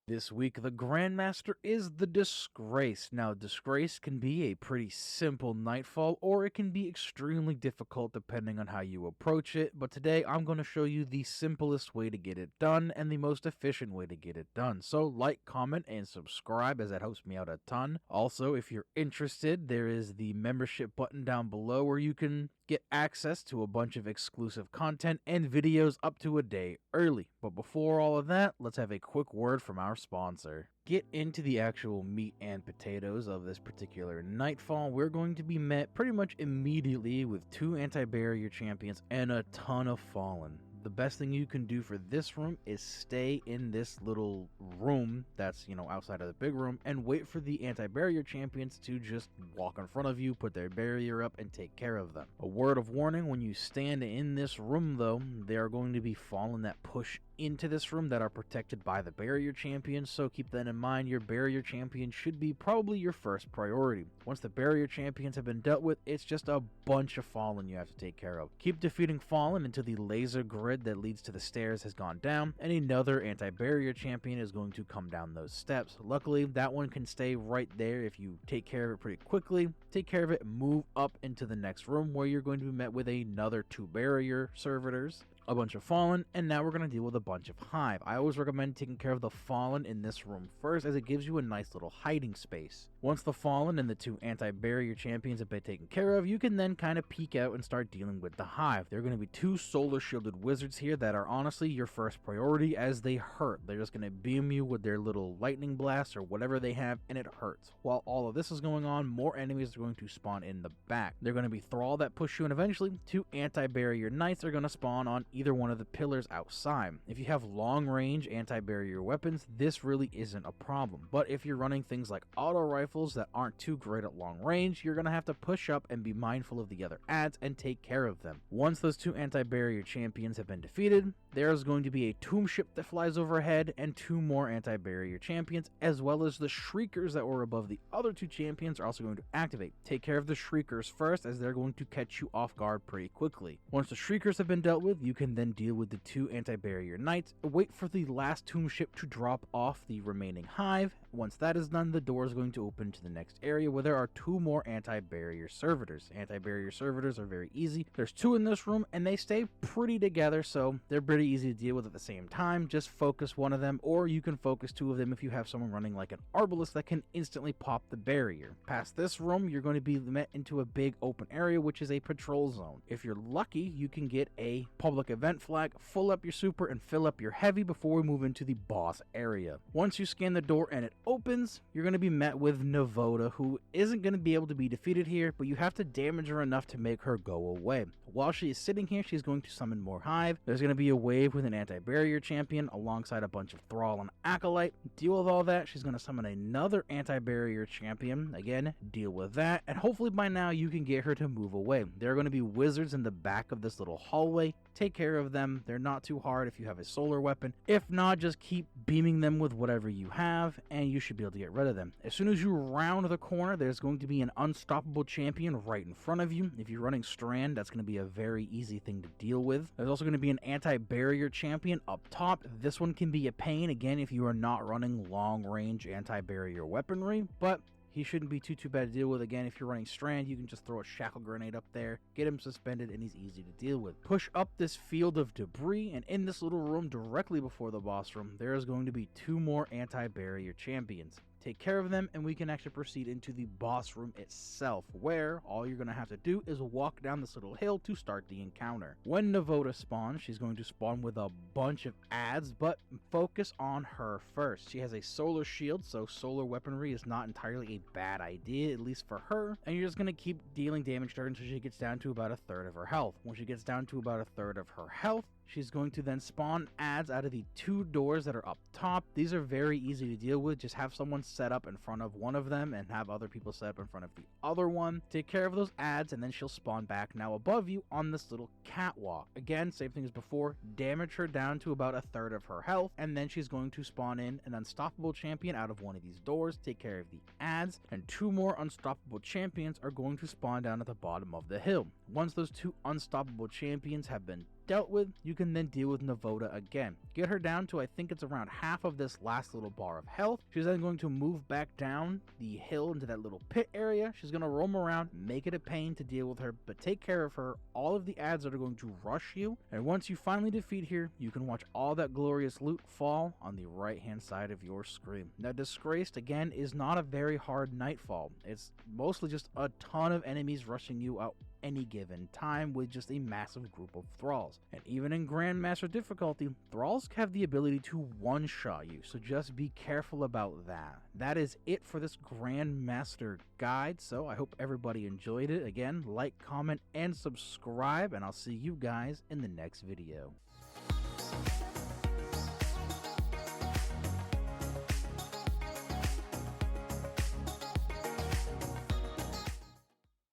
This week, the Grandmaster is the Disgraced. Now, Disgraced can be a pretty simple Nightfall, or it can be extremely difficult depending on how you approach it, but today I'm going to show you the simplest way to get it done and the most efficient way to get it done. So, like, comment, and subscribe as that helps me out a ton. Also, if you're interested, there is the membership button down below where you can get access to a bunch of exclusive content and videos up to a day early. But before all of that, let's have a quick word from our sponsor. Get into the actual meat and potatoes of this particular Nightfall. We're going to be met pretty much immediately with 2 anti-barrier champions and a ton of Fallen. The best thing you can do for this room is stay in this little room that's, outside of the big room and wait for the anti-barrier champions to just walk in front of you, put their barrier up, and take care of them. A word of warning, when you stand in this room though, there are going to be Fallen that push into this room that are protected by the barrier champions, so keep that in mind. Your barrier champion should be probably your first priority. Once the barrier champions have been dealt with, it's just a bunch of Fallen you have to take care of. Keep defeating Fallen until the laser grid that leads to the stairs has gone down, and another anti-barrier champion is going to come down those steps. Luckily, that one can stay right there if you take care of it pretty quickly. Take care of it, move up into the next room where you're going to be met with another 2 barrier servitors, a bunch of Fallen, and now we're going to deal with a bunch of Hive. I always recommend taking care of the Fallen in this room first, as it gives you a nice little hiding space. Once the Fallen and the 2 anti-barrier champions have been taken care of, you can then kind of peek out and start dealing with the Hive. There are going to be 2 solar shielded wizards here that are honestly your first priority, as they hurt. They're just going to beam you with their little lightning blast or whatever they have, and it hurts. While all of this is going on, more enemies are going to spawn in the back. They're going to be Thrall that push you, and eventually 2 anti-barrier knights are going to spawn on either one of the pillars outside. If you have long range anti-barrier weapons, this really isn't a problem, but if you're running things like auto rifles that aren't too great at long range, you're gonna have to push up and be mindful of the other adds and take care of them. Once those 2 anti-barrier champions have been defeated, there's going to be a tomb ship that flies overhead and 2 more anti-barrier champions, as well as the shriekers that were above the other 2 champions are also going to activate. Take care of the shriekers first, as they're going to catch you off guard pretty quickly. Once the shriekers have been dealt with, you can then deal with the 2 anti-barrier knights, wait for the last tomb ship to drop off the remaining Hive. Once that is done, the door is going to open to the next area where there are 2 more anti-barrier servitors. Anti-barrier servitors are very easy. There's 2 in this room and they stay pretty together, so they're pretty easy to deal with at the same time. Just focus one of them, or you can focus 2 of them if you have someone running like an arbalist that can instantly pop the barrier. Past this room, you're going to be met into a big open area, which is a patrol zone. If you're lucky, you can get a public event flag, full up your super, and fill up your heavy before we move into the boss area. Once you scan the door and it opens, you're going to be met with Navota, who isn't going to be able to be defeated here, but you have to damage her enough to make her go away. While she is sitting here, she's going to summon more Hive. There's going to be a wave with an anti-barrier champion alongside a bunch of Thrall and Acolyte. Deal with all that. She's going to summon another anti-barrier champion. Again, deal with that, and hopefully by now you can get her to move away. There are going to be wizards in the back of this little hallway. Take care of them. They're not too hard if you have a solar weapon. If not, just keep beaming them with whatever you have and you should be able to get rid of them. As soon as you round the corner, there's going to be an unstoppable champion right in front of you. If you're running Strand, that's going to be a very easy thing to deal with. There's also going to be an anti-barrier champion up top. This one can be a pain, again, if you are not running long-range anti-barrier weaponry, but he shouldn't be too bad to deal with. Again, if you're running Strand, you can just throw a shackle grenade up there, get him suspended, and he's easy to deal with. Push up this field of debris, and in this little room directly before the boss room, there is going to be 2 more anti-barrier champions. Take care of them, and we can actually proceed into the boss room itself, where all you're going to have to do is walk down this little hill to start the encounter. When Navota spawns, she's going to spawn with a bunch of adds, but focus on her first. She has a solar shield, so solar weaponry is not entirely a bad idea, at least for her, and you're just going to keep dealing damage to her until she gets down to about 1/3 of her health. When she gets down to about 1/3 of her health, she's going to then spawn adds out of the 2 doors that are up top. These are very easy to deal with. Just have someone set up in front of one of them and have other people set up in front of the other one. Take care of those adds, and then she'll spawn back now above you on this little catwalk. Again, same thing as before, damage her down to about 1/3 of her health, and then she's going to spawn in an unstoppable champion out of one of these doors. Take care of the adds, and 2 more unstoppable champions are going to spawn down at the bottom of the hill. Once those 2 unstoppable champions have been dealt with, you can then deal with Navota again. Get her down to, I think it's around half of this last little bar of health. She's then going to move back down the hill into that little pit area. She's going to roam around, make it a pain to deal with her, but take care of her. All of the ads that are going to rush you, and once you finally defeat her, you can watch all that glorious loot fall on the right hand side of your screen. Now, Disgraced again is not a very hard Nightfall. It's mostly just a ton of enemies rushing you out any given time with just a massive group of thralls. And even in Grandmaster difficulty, thralls have the ability to one-shot you, so just be careful about that. That is it for this Grandmaster guide, so I hope everybody enjoyed it. Again, like, comment, and subscribe, and I'll see you guys in the next video.